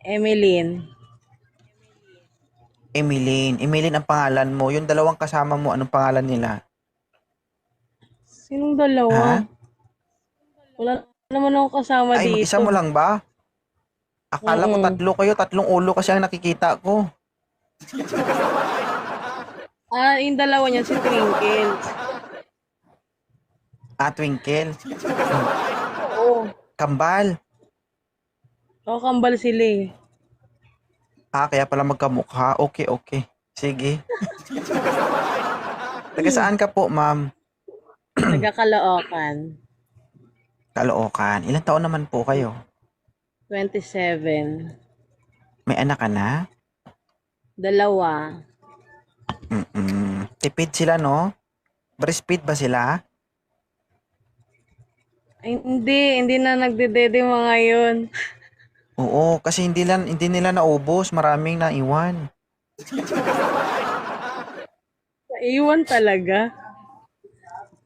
Emeline. Emeline. Emeline ang pangalan mo. Yung dalawang kasama mo, anong pangalan nila? Sinong dalawa? Ha? Wala naman ako kasama Ay, mag-isa dito. mo lang ba? Akala ko Mm. tatlo kayo, tatlong ulo kasi ang nakikita ko. Yung dalawa niyan si Twinkle. Ah, Twinkle. Hmm. Oo. Kambal. Kakambal sila eh. Ah, kaya pala magkamukha. Okay, okay. Sige. Taga saan ka po, ma'am? Taga Caloocan. Caloocan. Ilang taon naman po kayo? 27. May anak ka na? Dalawa. Tipid sila, no? Breastfeed ba sila? Ay, hindi na nagdedede mga yun. Oo, kasi hindi nila naubos. Maraming naiwan. Iwan talaga.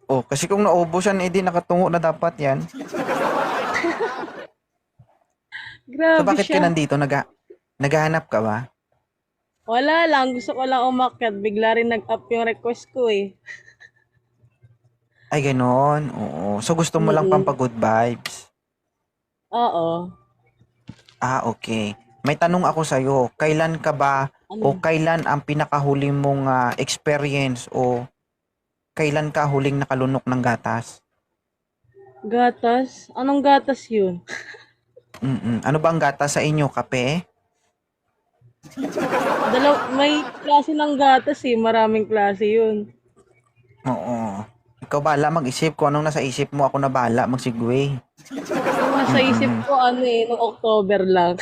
Oh, kasi kung naubos yan, edi nakatungo na dapat yan. So Grabe bakit ka siya. nandito? Naghahanap ka ba? Wala lang, gusto ko lang umakyat. Bigla rin nag-up yung request ko eh. Ay, gano'n. Oo. So gusto mo lang Mm. pampagood vibes. Oo. Ah, okay. May tanong ako sa'yo. Kailan ka ba o Ano? kailan ang pinakahuli mong experience o kailan ka huling nakalunok ng gatas? Gatas? Anong gatas yun? Ano ba ang gatas sa inyo? Kape? May klase ng gatas eh. Maraming klase yun. Oo. Ikaw bahala mag-isip kung anong nasa isip mo. Ako na bahala mag-segue. Yung nasa isip Mm. ko ano eh, noong October lang.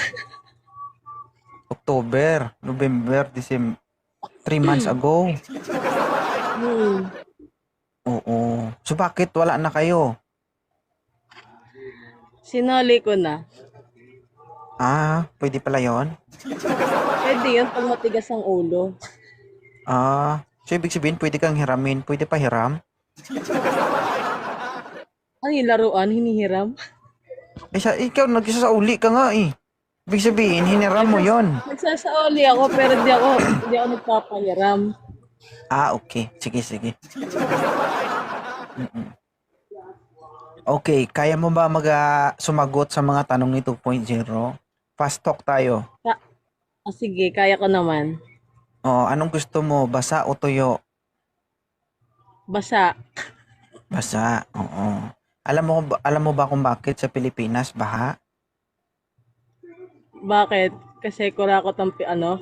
October, November, December. 3 months ago. Hmm. Oo. So bakit wala na kayo? Sinali ko na. Ah, pwede pala yon. Pwede yun pag matigas ang ulo. Ah, so ibig sabihin pwede kang hiramin. Pwede pa hiram? Ano yung laruan? Hinihiram? Eh, ikaw nagsasauli ka nga eh. Ibig sabihin, hiniram mo yon. Nagsasaoli ako pero di ako nagpapahiram. Ah, okay. Sige, sige. Okay, kaya mo ba sumagot sa mga tanong ni 2.0? Fast talk tayo. Sige, kaya ko naman. Oh, anong gusto mo? Basa o tuyo? Basa. Basa. Oo. Alam mo ba kung bakit sa Pilipinas baha? Bakit? Kasi kurakot ang ano?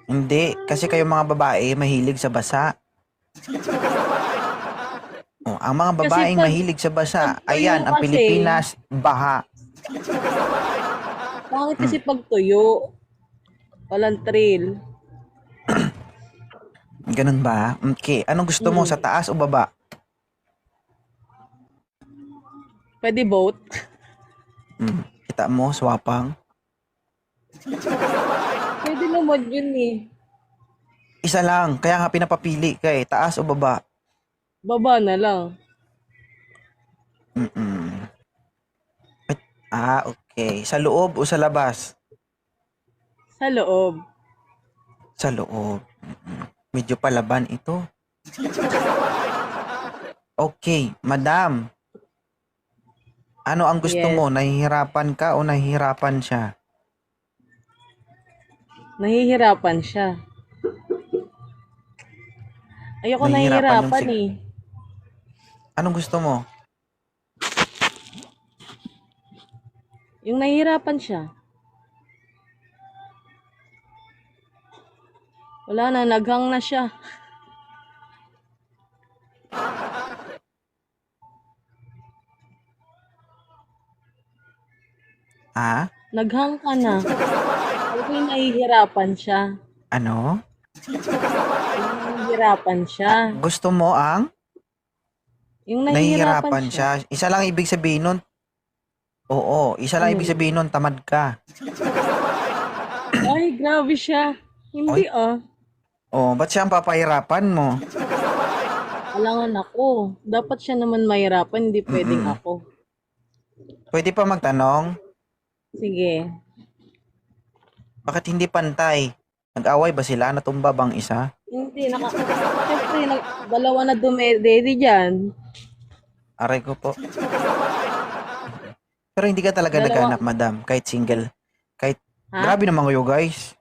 Hindi, kasi kayo mga babae mahilig sa basa. Oh, ang mga Kasi babaeng mahilig sa basa, pag tuyo ayan, ang kasi, Pilipinas, baha. bakit kasi Mm, pag tuyo? Walang trail. ganun ba? Okay, anong gusto mo, sa Mm. taas o baba? Pwede both? Kita mo, swapang. Pwede naman yun eh. Isa lang, kaya nga pinapapili ka eh, taas o baba? Baba na lang. Mm. Ah, okay. Sa loob o sa labas? Sa loob. Sa loob. Medyo palaban ito. Okay, madam, ano ang gusto mo? Yes. Nahihirapan ka o nahihirapan siya? Nahihirapan siya. Ayoko Nahihirapan yung nahihirapan eh. Anong gusto mo? Yung nahihirapan siya. Wala na, naghang na siya. Ah? Naghang ka na. Sabi ko yung nahihirapan siya. Ano? Yung nahihirapan siya. Gusto mo ang Yung nahihirapan nahihirapan siya. siya? Isa lang ibig sabihin nun. Oo, isa lang Ano ibig yun? sabihin nun, tamad ka. Ay, grabe siya. Hindi Oy, ah. oh, ba't siya ang papahirapan mo? Alangan ako. Dapat siya naman mahirapan, hindi pwedeng Mm. ako. Pwede pa magtanong? Sige. Bakit hindi pantay? Nag-away ba sila? Natumba bang isa? Hindi, siyempre, dalawa na dumedede dyan. Aray ko po. Pero hindi ka talaga Dalawa, naghanap, madam. Kahit single. Kahit, ha? grabe naman kayo, guys.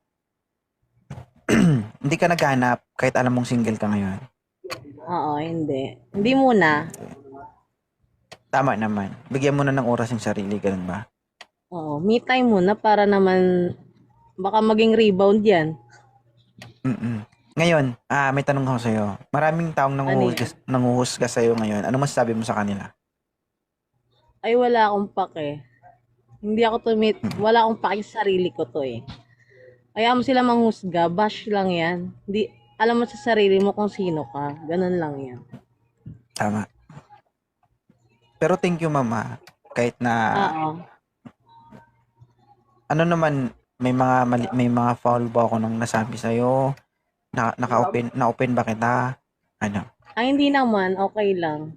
Hindi ka naghanap kahit alam mong single ka ngayon. Oo, hindi. Hindi muna. Tama naman. Bigyan mo na ng oras yung sarili, ganun ba? Oo, me time muna para naman baka maging rebound yan. Mm. Ngayon, may tanong ako sa'yo. Maraming taong Ano yan? nanguhusga sa'yo ngayon. Ano masasabi mo sa kanila? Ay, wala akong pake. Hindi ako wala akong pake sa sarili ko to eh. Kaya mo sila manghusga, bash lang yan. Hindi, alam mo sa sarili mo kung sino ka. Ganun lang yan. Tama. Pero thank you, mama. Kahit na, Oo. ano naman, may mga foul ba ako nung nasabi sa'yo? Na-open ba kita? Ano? Ay, hindi naman. Okay lang.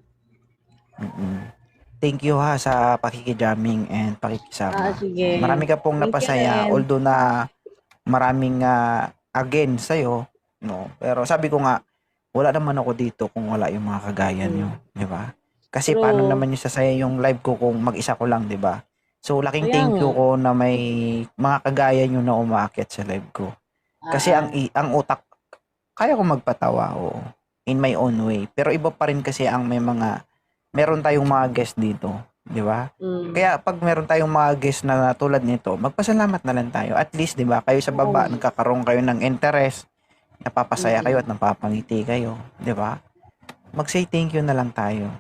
Mm-mm. Thank you ha sa pakikijamming and pakikisama. Sige. Marami ka pong Thank you napasaya, rin. although na maraming against sa'yo, no? Pero sabi ko nga, wala naman ako dito kung wala yung mga kagaya nyo, di ba? Kasi paano True. naman yung sasaya yung live ko kung mag-isa ko lang, di ba? So, laking Kaya thank you nga. ko na may mga kagaya nyo na umaakit sa live ko. Kasi ang utak, kaya ko magpatawa, oo, in my own way. Pero iba pa rin kasi ang meron tayong mga guest dito, di ba? Kaya pag meron tayong mga guest na tulad nito, magpasalamat na lang tayo. At least, di ba, kayo sa baba, nagkakaroon kayo ng interest, napapasaya kayo at napapangiti kayo, di ba? Mag-say thank you na lang tayo.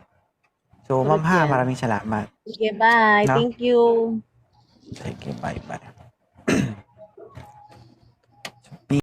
So, ma'am Truth ha, yan. maraming salamat. Sige, bye. No? Thank you. Sige, bye-bye.